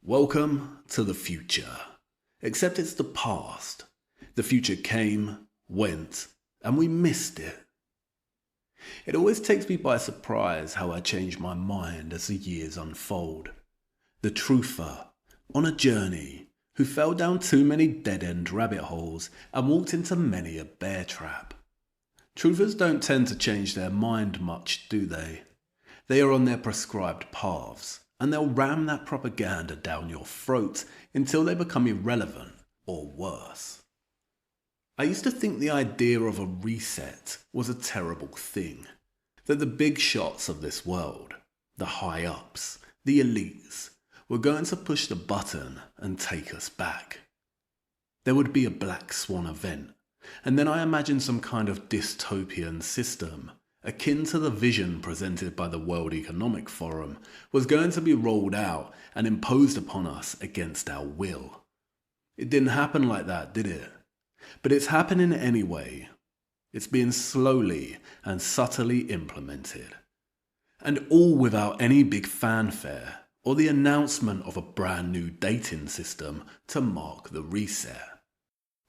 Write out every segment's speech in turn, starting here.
Welcome to the future. Except it's the past. The future came, went, and we missed it. It always takes me by surprise how I change my mind as the years unfold. The truther, on a journey, who fell down too many dead-end rabbit holes and walked into many a bear trap. Truthers don't tend to change their mind much, do they? They are on their prescribed paths, and they'll ram that propaganda down your throat until they become irrelevant or worse. I used to think the idea of a reset was a terrible thing, that the big shots of this world, the high-ups, the elites, were going to push the button and take us back. There would be a black swan event, and then I imagined some kind of dystopian system akin to the vision presented by the World Economic Forum, was going to be rolled out and imposed upon us against our will. It didn't happen like that, did it? But it's happening anyway. It's being slowly and subtly implemented. And all without any big fanfare or the announcement of a brand new dating system to mark the reset.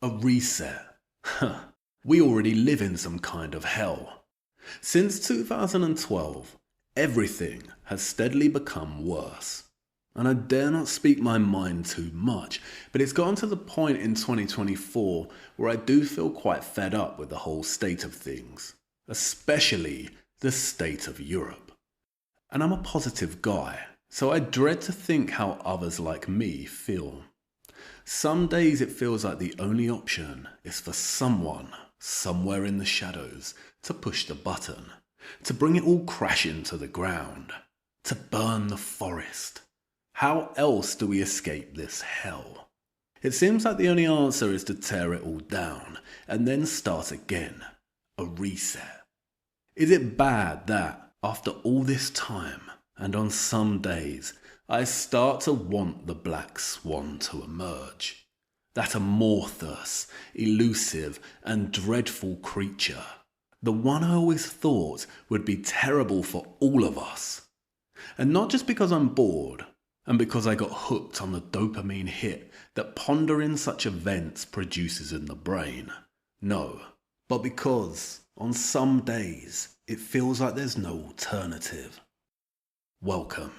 A reset? Huh. We already live in some kind of hell. Since 2012, everything has steadily become worse. And I dare not speak my mind too much, but it's gotten to the point in 2024 where I do feel quite fed up with the whole state of things, especially the state of Europe. And I'm a positive guy, so I dread to think how others like me feel. Some days it feels like the only option is for someone, somewhere in the shadows, to push the button, to bring it all crashing to the ground, to burn the forest. How else do we escape this hell? It seems like the only answer is to tear it all down and then start again, a reset. Is it bad that, after all this time, and on some days, I start to want the black swan to emerge? That amorphous, elusive, and dreadful creature. The one I always thought would be terrible for all of us. And not just because I'm bored, and because I got hooked on the dopamine hit that pondering such events produces in the brain. No, but because, on some days, it feels like there's no alternative. Welcome.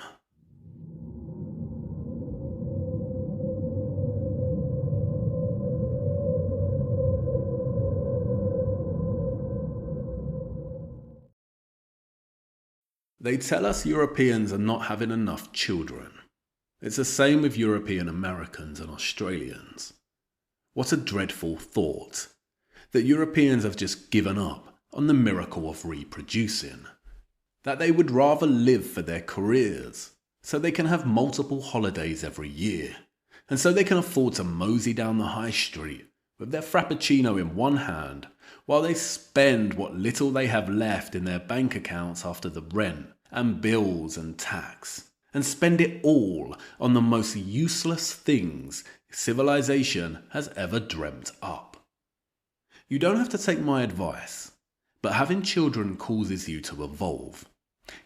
They tell us Europeans are not having enough children. It's the same with European Americans and Australians. What a dreadful thought, that Europeans have just given up on the miracle of reproducing. That they would rather live for their careers, so they can have multiple holidays every year, and so they can afford to mosey down the high street with their frappuccino in one hand, while they spend what little they have left in their bank accounts after the rent and bills and tax, and spend it all on the most useless things civilization has ever dreamt up. You don't have to take my advice, but having children causes you to evolve.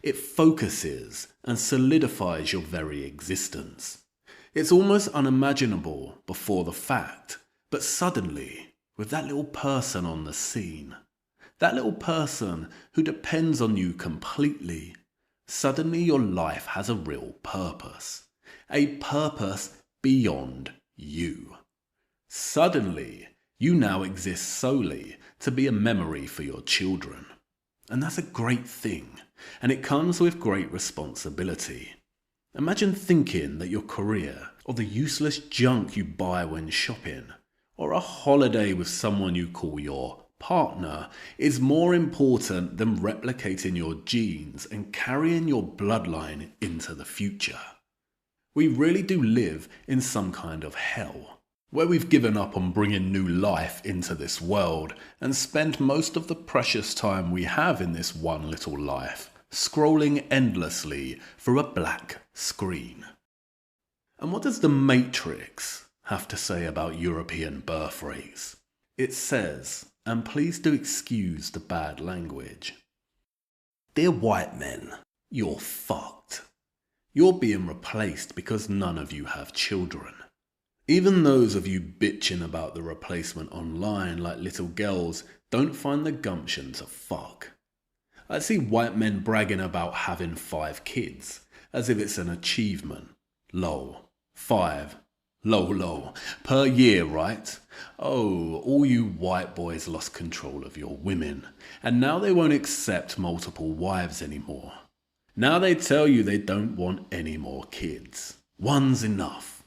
It focuses and solidifies your very existence. It's almost unimaginable before the fact, but suddenly, with that little person on the scene, that little person who depends on you completely, suddenly your life has a real purpose. A purpose beyond you. Suddenly, you now exist solely to be a memory for your children. And that's a great thing, and it comes with great responsibility. Imagine thinking that your career, or the useless junk you buy when shopping, or a holiday with someone you call your partner, is more important than replicating your genes and carrying your bloodline into the future. We really do live in some kind of hell, where we've given up on bringing new life into this world and spend most of the precious time we have in this one little life scrolling endlessly through a black screen. And what does The Matrix have to say about European birth rates? It says, and please do excuse the bad language, "Dear white men, you're fucked. You're being replaced because none of you have children. Even those of you bitching about the replacement online like little girls don't find the gumption to fuck. I see white men bragging about having 5 kids, as if it's an achievement. Lol. 5. Lol. Per year, right? Oh, all you white boys lost control of your women, and now they won't accept multiple wives anymore. Now they tell you they don't want any more kids. One's enough.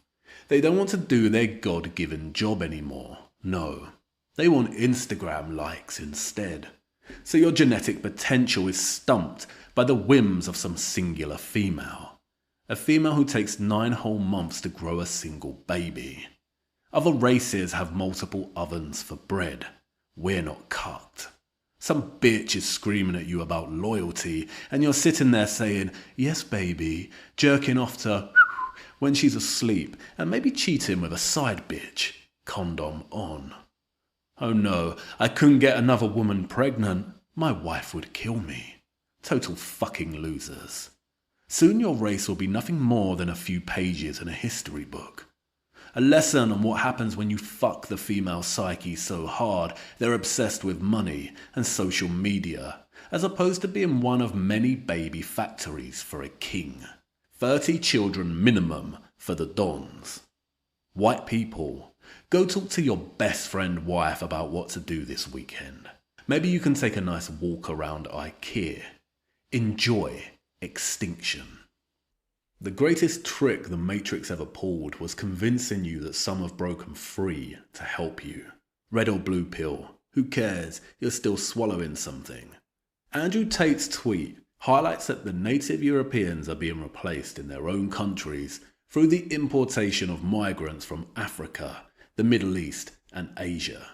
They don't want to do their God-given job anymore. No, they want Instagram likes instead. So your genetic potential is stumped by the whims of some singular female. A female who takes 9 whole months to grow a single baby. Other races have multiple ovens for bread. We're not cucked. Some bitch is screaming at you about loyalty, and you're sitting there saying, yes baby, jerking off to when she's asleep, and maybe cheating with a side bitch. Condom on. Oh no, I couldn't get another woman pregnant. My wife would kill me. Total fucking losers. Soon your race will be nothing more than a few pages in a history book. A lesson on what happens when you fuck the female psyche so hard they're obsessed with money and social media, as opposed to being one of many baby factories for a king. 30 children minimum for the dons. White people, go talk to your best friend wife about what to do this weekend. Maybe you can take a nice walk around IKEA. Enjoy extinction. The greatest trick the Matrix ever pulled was convincing you that some have broken free to help you. Red or blue pill, who cares, you're still swallowing something. Andrew Tate's tweet highlights that the native Europeans are being replaced in their own countries through the importation of migrants from Africa, the Middle East and Asia.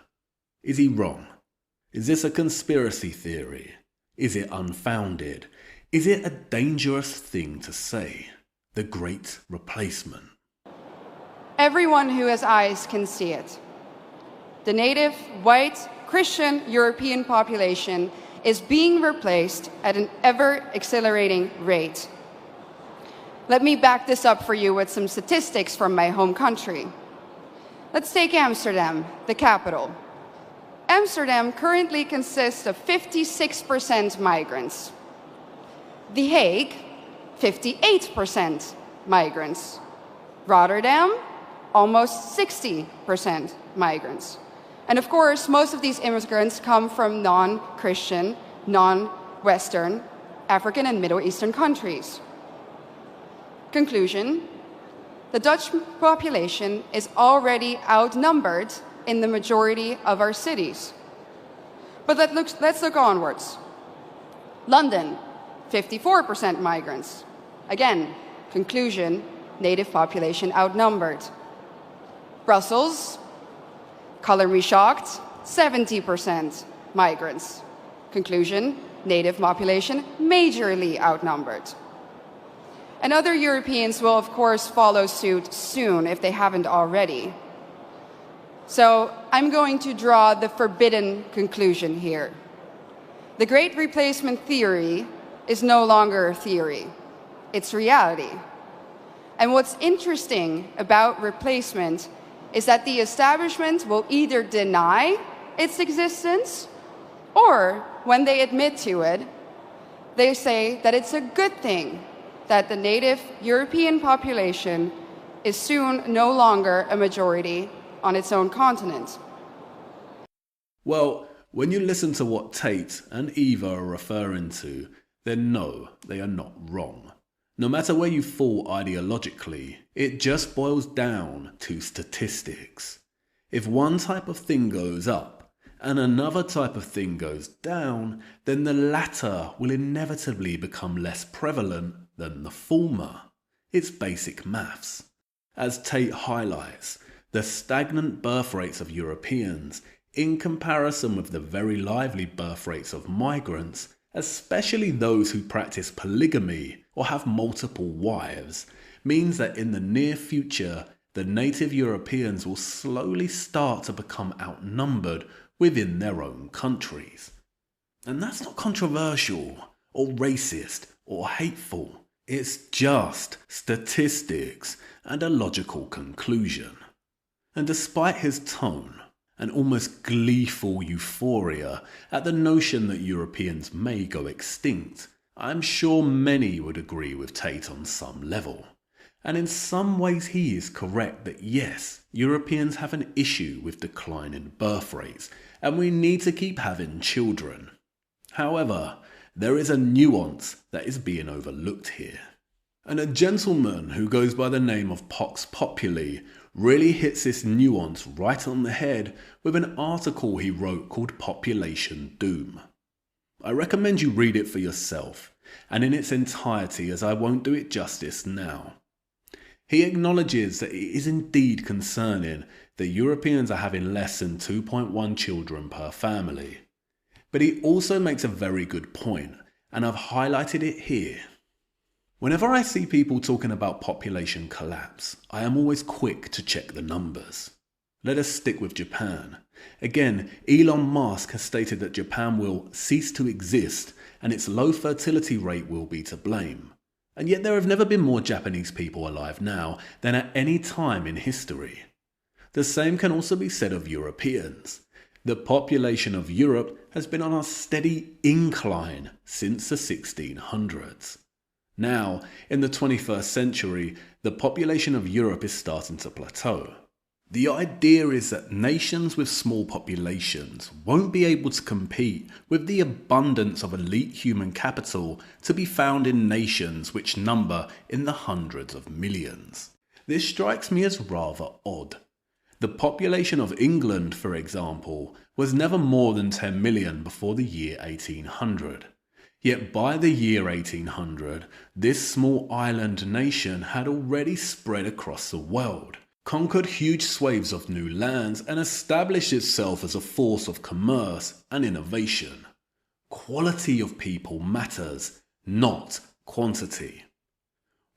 Is he wrong? Is this a conspiracy theory? Is it unfounded? Is it a dangerous thing to say? The Great Replacement. Everyone who has eyes can see it. The native, white, Christian European population is being replaced at an ever-accelerating rate. Let me back this up for you with some statistics from my home country. Let's take Amsterdam, the capital. Amsterdam currently consists of 56% migrants. The Hague, 58% migrants. Rotterdam, almost 60% migrants. And of course, most of these immigrants come from non-Christian, non-Western, African and Middle Eastern countries. Conclusion, the Dutch population is already outnumbered in the majority of our cities. But let's look onwards. London, 54% migrants. Again, conclusion, native population outnumbered. Brussels, color me shocked, 70% migrants. Conclusion, native population majorly outnumbered. And other Europeans will of course follow suit soon if they haven't already. So I'm going to draw the forbidden conclusion here. The Great Replacement theory is no longer a theory, it's reality. And what's interesting about replacement is that the establishment will either deny its existence, or when they admit to it, they say that it's a good thing that the native European population is soon no longer a majority on its own continent. Well, when you listen to what Tate and Eva are referring to, then no, they are not wrong. No matter where you fall ideologically, it just boils down to statistics. If one type of thing goes up and another type of thing goes down, then the latter will inevitably become less prevalent than the former. It's basic maths. As Tate highlights, the stagnant birth rates of Europeans, in comparison with the very lively birth rates of migrants, especially those who practice polygamy or have multiple wives, means that in the near future, the native Europeans will slowly start to become outnumbered within their own countries. And that's not controversial or racist or hateful. It's just statistics and a logical conclusion. And despite his tone, an almost gleeful euphoria at the notion that Europeans may go extinct, I'm sure many would agree with Tate on some level. And in some ways he is correct that yes, Europeans have an issue with decline in birth rates, and we need to keep having children. However, there is a nuance that is being overlooked here. And a gentleman who goes by the name of Vox Populi really hits this nuance right on the head with an article he wrote called Population Doom. I recommend you read it for yourself, and in its entirety, as I won't do it justice now. He acknowledges that it is indeed concerning that Europeans are having less than 2.1 children per family. But he also makes a very good point, and I've highlighted it here. Whenever I see people talking about population collapse, I am always quick to check the numbers. Let us stick with Japan. Again, Elon Musk has stated that Japan will cease to exist and its low fertility rate will be to blame. And yet there have never been more Japanese people alive now than at any time in history. The same can also be said of Europeans. The population of Europe has been on a steady incline since the 1600s. Now, in the 21st century, the population of Europe is starting to plateau. The idea is that nations with small populations won't be able to compete with the abundance of elite human capital to be found in nations which number in the hundreds of millions. This strikes me as rather odd. The population of England, for example, was never more than 10 million before the year 1800. Yet by the year 1800, this small island nation had already spread across the world, conquered huge swathes of new lands, and established itself as a force of commerce and innovation. Quality of people matters, not quantity.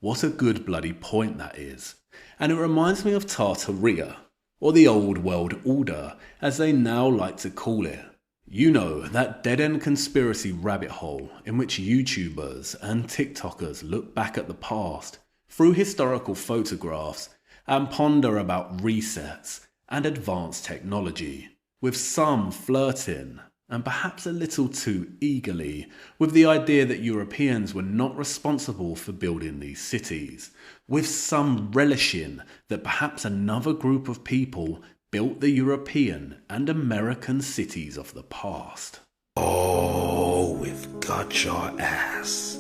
What a good bloody point that is. And it reminds me of Tartaria, or the old world order, as they now like to call it. You know, that dead-end conspiracy rabbit hole in which YouTubers and TikTokers look back at the past through historical photographs and ponder about resets and advanced technology, with some flirting, and perhaps a little too eagerly, with the idea that Europeans were not responsible for building these cities, with some relishing that perhaps another group of people built the European and American cities of the past. Oh, we've got your ass.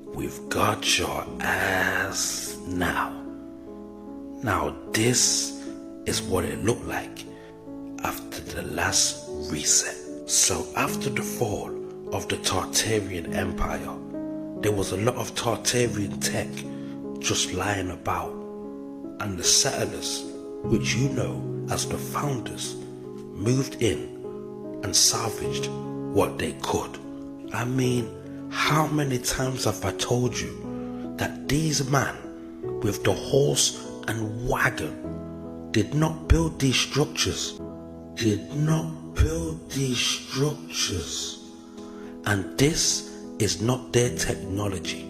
We've got your ass now. Now this is what it looked like after the last reset. So after the fall of the Tartarian Empire, there was a lot of Tartarian tech just lying about, and the settlers, which you know as the founders, moved in and salvaged what they could. I mean, how many times have I told you that these men with the horse and wagon did not build these structures, and this is not their technology,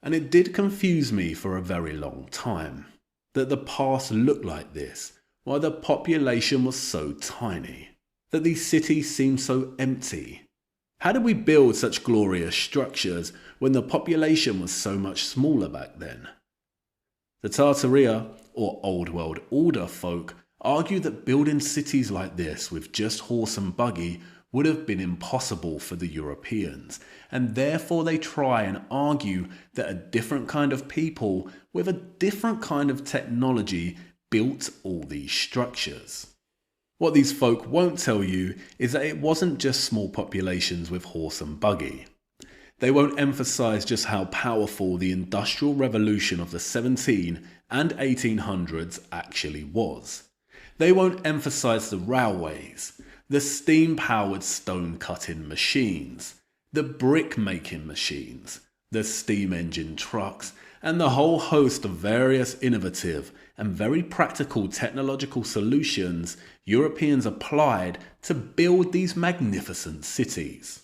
And it did confuse me for a very long time, that the past looked like this, while the population was so tiny, that these cities seemed so empty. How did we build such glorious structures when the population was so much smaller back then? The Tartaria, or Old World Order folk, argue that building cities like this with just horse and buggy would have been impossible for the Europeans, and therefore they try and argue that a different kind of people with a different kind of technology built all these structures. What these folk won't tell you is that it wasn't just small populations with horse and buggy. They won't emphasise just how powerful the Industrial Revolution of the 17 and 1800s actually was. They won't emphasise the railways, the steam-powered stone-cutting machines, the brick-making machines, the steam engine trucks, and the whole host of various innovative and very practical technological solutions Europeans applied to build these magnificent cities.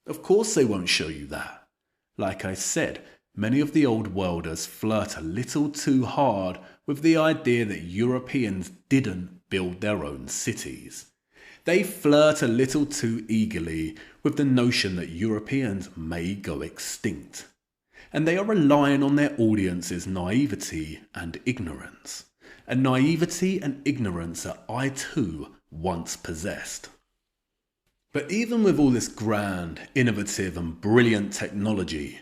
Of course they won't show you that. Like I said, many of the old worlders flirt a little too hard with the idea that Europeans didn't build their own cities. They flirt a little too eagerly with the notion that Europeans may go extinct. And they are relying on their audience's naivety and ignorance. A naivety and ignorance that I too once possessed. But even with all this grand, innovative and brilliant technology,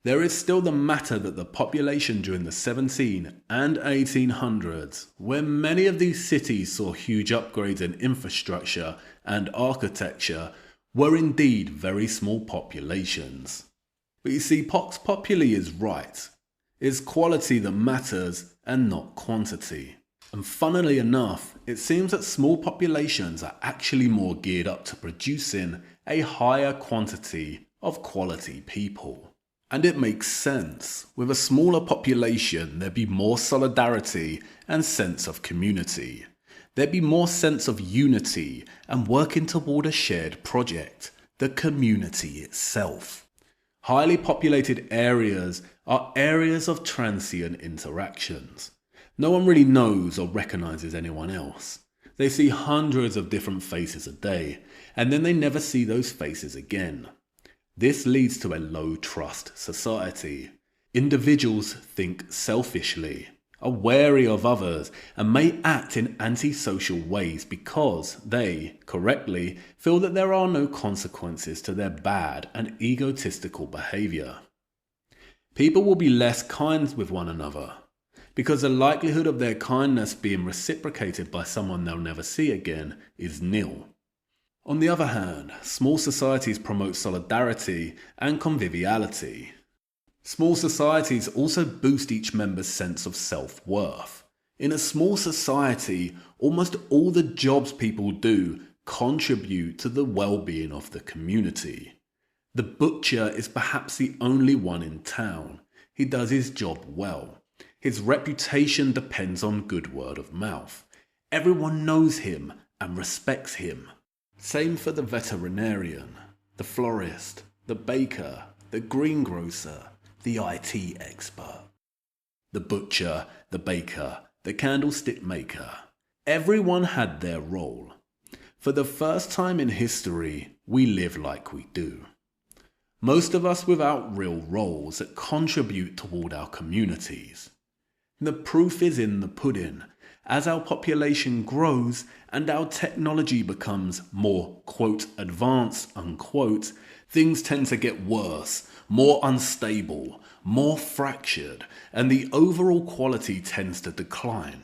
there is still the matter that the population during the 17 and 1800s, where many of these cities saw huge upgrades in infrastructure and architecture, were indeed very small populations. But you see, Vox Populi is right. It's quality that matters and not quantity. And funnily enough, it seems that small populations are actually more geared up to producing a higher quantity of quality people. And it makes sense. With a smaller population, there'd be more solidarity and sense of community. There'd be more sense of unity and working toward a shared project, the community itself. Highly populated areas are areas of transient interactions. No one really knows or recognizes anyone else. They see hundreds of different faces a day, and then they never see those faces again. This leads to a low-trust society. Individuals think selfishly, are wary of others, and may act in antisocial ways because they, correctly, feel that there are no consequences to their bad and egotistical behaviour. People will be less kind with one another, because the likelihood of their kindness being reciprocated by someone they'll never see again is nil. On the other hand, small societies promote solidarity and conviviality. Small societies also boost each member's sense of self-worth. In a small society, almost all the jobs people do contribute to the well-being of the community. The butcher is perhaps the only one in town. He does his job well. His reputation depends on good word of mouth. Everyone knows him and respects him. Same for the veterinarian, the florist, the baker, the greengrocer, the IT expert. The butcher, the baker, the candlestick maker. Everyone had their role. For the first time in history, we live like we do. Most of us without real roles that contribute toward our communities. The proof is in the pudding. As our population grows and our technology becomes more, quote, advanced, unquote, things tend to get worse, more unstable, more fractured, and the overall quality tends to decline.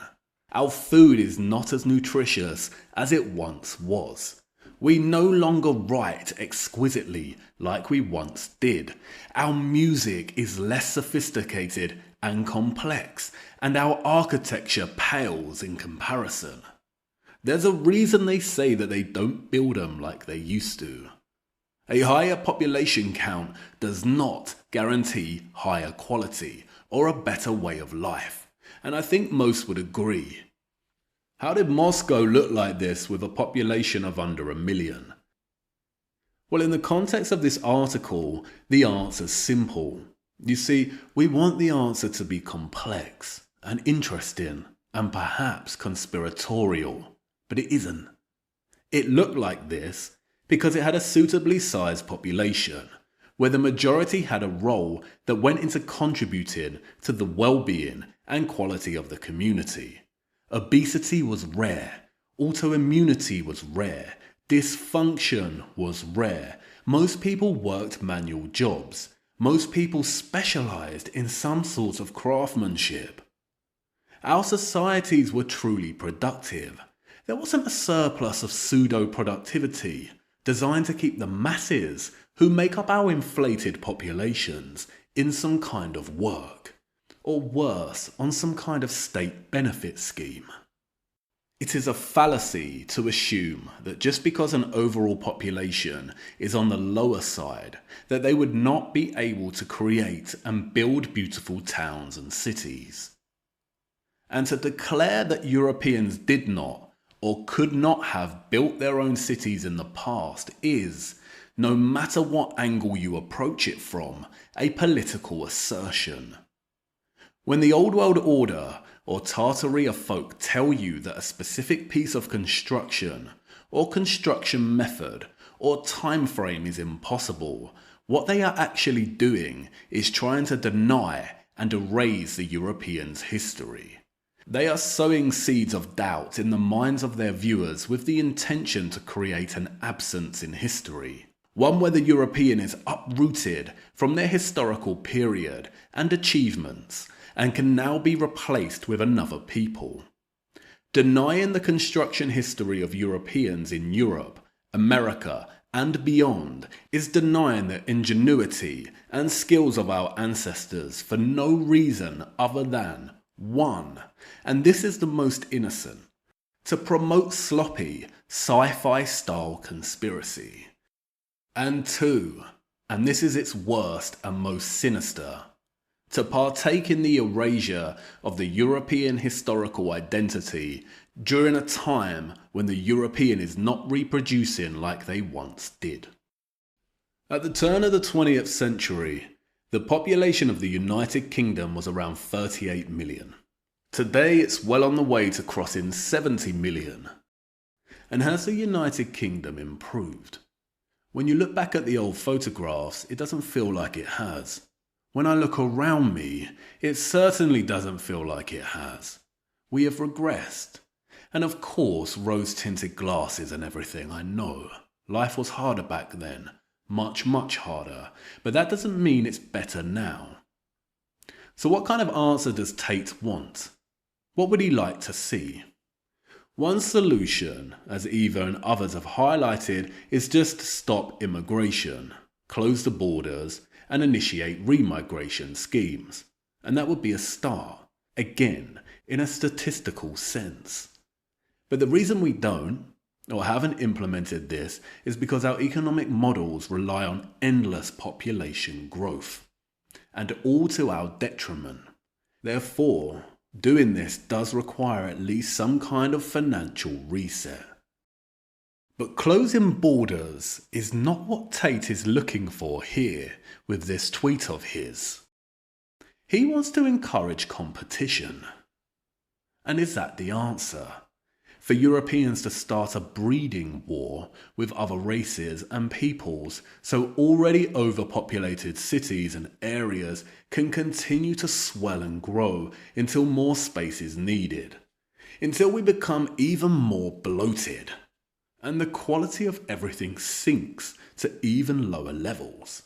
Our food is not as nutritious as it once was. We no longer write exquisitely like we once did. Our music is less sophisticated and complex, and our architecture pales in comparison. There's a reason they say that they don't build them like they used to. A higher population count does not guarantee higher quality or a better way of life, and I think most would agree. How did Moscow look like this with a population of under 1 million? Well, in the context of this article, the answer's simple. You see, we want the answer to be complex and interesting and perhaps conspiratorial, but it isn't. It looked like this because it had a suitably sized population, where the majority had a role that went into contributing to the well-being and quality of the community. Obesity was rare, autoimmunity was rare, dysfunction was rare, most people worked manual jobs, most people specialised in some sort of craftsmanship. Our societies were truly productive. There wasn't a surplus of pseudo-productivity designed to keep the masses who make up our inflated populations in some kind of work, or worse, on some kind of state benefit scheme. It is a fallacy to assume that just because an overall population is on the lower side, that they would not be able to create and build beautiful towns and cities. And to declare that Europeans did not or could not have built their own cities in the past is, no matter what angle you approach it from, a political assertion. When the Old World Order or Tartaria folk tell you that a specific piece of construction or construction method or time frame is impossible, what they are actually doing is trying to deny and erase the Europeans' history. They are sowing seeds of doubt in the minds of their viewers with the intention to create an absence in history, one where the European is uprooted from their historical period and achievements and can now be replaced with another people. Denying the construction history of Europeans in Europe, America, and beyond is denying the ingenuity and skills of our ancestors for no reason other than, one, and this is the most innocent, to promote sloppy, sci-fi style conspiracy. And two, and this is its worst and most sinister, to partake in the erasure of the European historical identity during a time when the European is not reproducing like they once did. At the turn of the 20th century, the population of the United Kingdom was around 38 million. Today it's well on the way to crossing 70 million. And has the United Kingdom improved? When you look back at the old photographs, it doesn't feel like it has. When I look around me, it certainly doesn't feel like it has. We have regressed. And of course, rose-tinted glasses and everything, I know. Life was harder back then. Much, much harder. But that doesn't mean it's better now. So what kind of answer does Tate want? What would he like to see? One solution, as Eva and others have highlighted, is just stop immigration, close the borders, and initiate remigration schemes. And that would be a start, again, in a statistical sense. But the reason we don't, or haven't implemented this, is because our economic models rely on endless population growth, and all to our detriment. Therefore, doing this does require at least some kind of financial reset. But closing borders is not what Tate is looking for here with this tweet of his. He wants to encourage competition. And is that the answer? For Europeans to start a breeding war with other races and peoples so already overpopulated cities and areas can continue to swell and grow until more space is needed, until we become even more bloated, and the quality of everything sinks to even lower levels.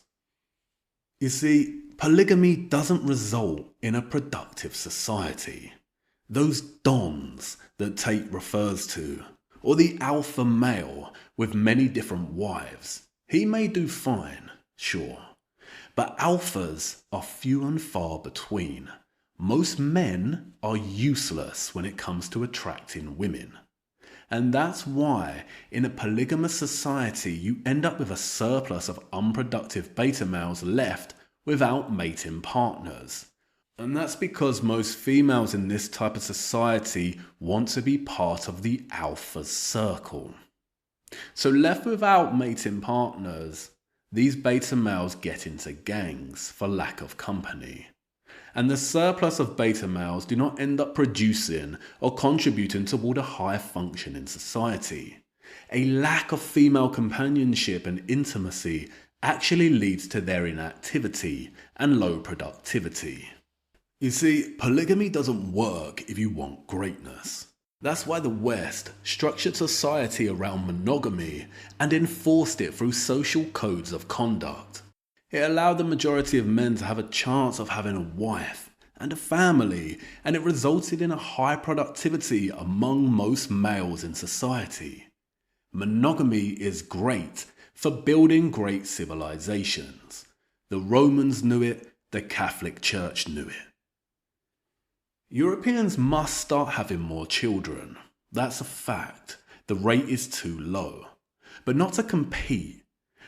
You see, polygamy doesn't result in a productive society. Those dons that Tate refers to, or the alpha male with many different wives, he may do fine, sure, but alphas are few and far between. Most men are useless when it comes to attracting women. And that's why in a polygamous society you end up with a surplus of unproductive beta males left without mating partners. And that's because most females in this type of society want to be part of the alpha circle. So left without mating partners, these beta males get into gangs for lack of company. And the surplus of beta males do not end up producing or contributing toward a higher function in society. A lack of female companionship and intimacy actually leads to their inactivity and low productivity. You see, polygamy doesn't work if you want greatness. That's why the West structured society around monogamy and enforced it through social codes of conduct. It allowed the majority of men to have a chance of having a wife and a family, and it resulted in a high productivity among most males in society. Monogamy is great for building great civilizations. The Romans knew it, the Catholic Church knew it. Europeans must start having more children. That's a fact. The rate is too low. But not to compete.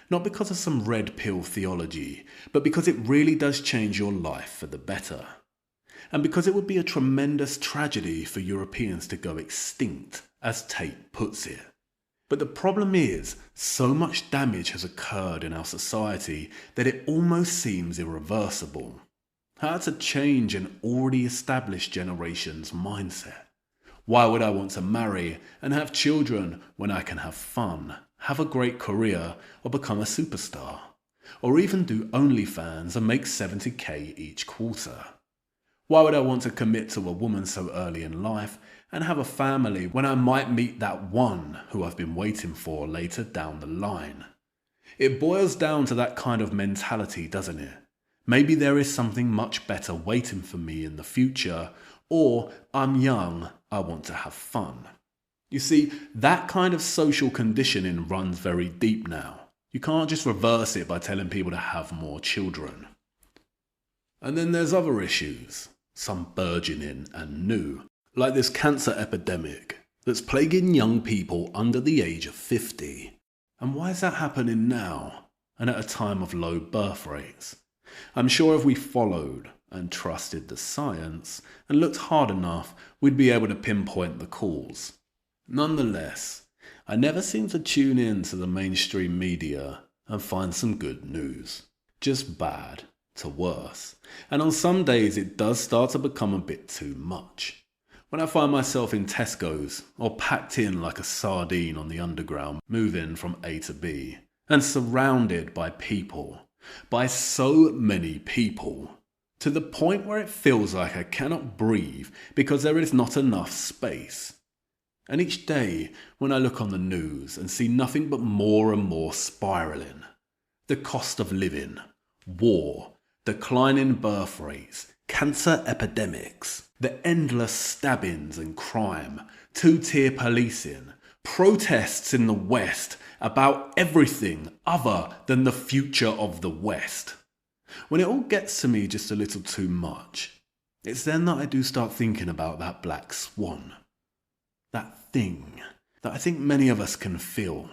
Not because of some red pill theology, but because it really does change your life for the better. And because it would be a tremendous tragedy for Europeans to go extinct, as Tate puts it. But the problem is, so much damage has occurred in our society that it almost seems irreversible. How to change an already established generation's mindset? Why would I want to marry and have children when I can have fun, have a great career, or become a superstar? Or even do OnlyFans and make 70k each quarter? Why would I want to commit to a woman so early in life and have a family when I might meet that one who I've been waiting for later down the line? It boils down to that kind of mentality, doesn't it? Maybe there is something much better waiting for me in the future, or I'm young, I want to have fun. You see, that kind of social conditioning runs very deep now. You can't just reverse it by telling people to have more children. And then there's other issues, some burgeoning and new, like this cancer epidemic that's plaguing young people under the age of 50. And why is that happening now, and at a time of low birth rates? I'm sure if we followed and trusted the science and looked hard enough, we'd be able to pinpoint the cause. Nonetheless, I never seem to tune in to the mainstream media and find some good news. Just bad to worse. And on some days it does start to become a bit too much. When I find myself in Tesco's or packed in like a sardine on the underground, moving from A to B, and surrounded by people, by so many people, to the point where it feels like I cannot breathe because there is not enough space. And each day when I look on the news and see nothing but more and more spiralling, the cost of living, war, declining birth rates, cancer epidemics, the endless stabbings and crime, two-tier policing, protests in the West about everything other than the future of the West. When it all gets to me just a little too much, it's then that I do start thinking about that black swan. That thing that I think many of us can feel.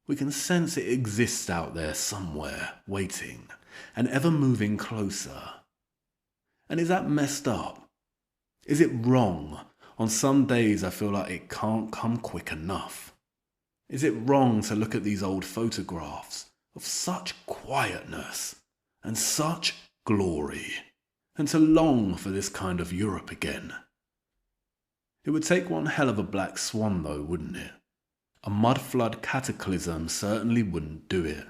We can sense it exists out there somewhere, waiting, and ever moving closer. And is that messed up? Is it wrong? On some days I feel like it can't come quick enough. Is it wrong to look at these old photographs of such quietness and such glory, and to long for this kind of Europe again? It would take one hell of a black swan though, wouldn't it? A mud-flood cataclysm certainly wouldn't do it.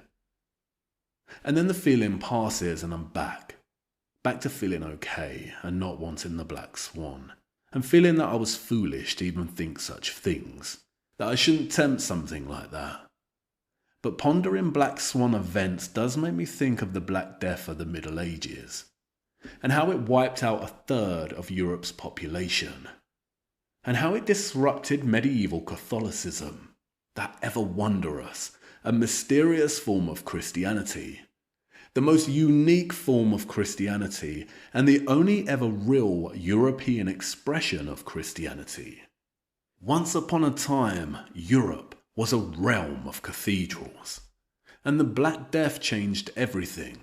And then the feeling passes and I'm back to feeling okay and not wanting the black swan, and feeling that I was foolish to even think such things, that I shouldn't tempt something like that. But pondering black swan events does make me think of the Black Death of the Middle Ages, and how it wiped out a third of Europe's population, and how it disrupted medieval Catholicism, that ever wondrous and mysterious form of Christianity, the most unique form of Christianity and the only ever real European expression of Christianity. Once upon a time, Europe was a realm of cathedrals, and the Black Death changed everything.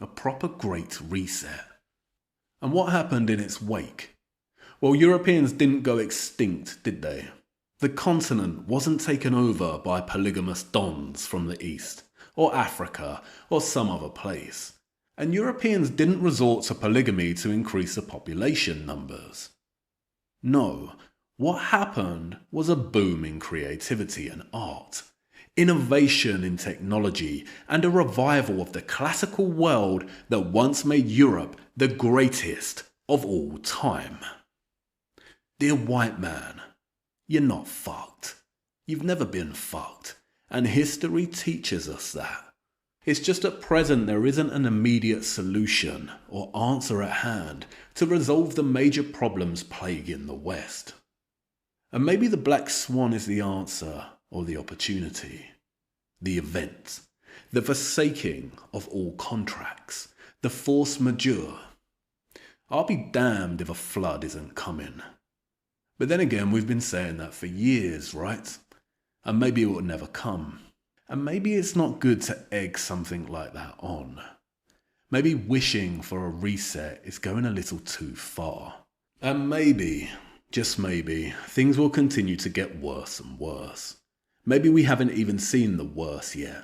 A proper great reset. And what happened in its wake? Well, Europeans didn't go extinct, did they? The continent wasn't taken over by polygamous dons from the east, or Africa, or some other place. And Europeans didn't resort to polygamy to increase the population numbers. No, what happened was a boom in creativity and art, innovation in technology, and a revival of the classical world that once made Europe the greatest of all time. Dear white man, you're not fucked. You've never been fucked, and history teaches us that. It's just at present there isn't an immediate solution or answer at hand to resolve the major problems plaguing the West. And maybe the black swan is the answer or the opportunity, the event, the forsaking of all contracts, the force majeure. I'll be damned if a flood isn't coming. But then again, we've been saying that for years, right? And maybe it will never come. And maybe it's not good to egg something like that on. Maybe wishing for a reset is going a little too far. And maybe, just maybe, things will continue to get worse and worse. Maybe we haven't even seen the worst yet.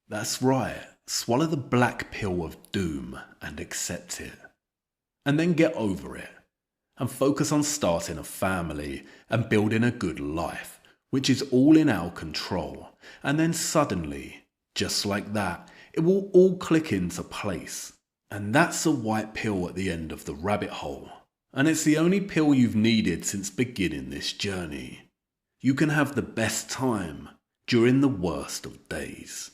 That's right, swallow the black pill of doom and accept it. And then get over it. And focus on starting a family and building a good life, which is all in our control. And then suddenly, just like that, it will all click into place. And that's a white pill at the end of the rabbit hole. And it's the only pill you've needed since beginning this journey. You can have the best time during the worst of days.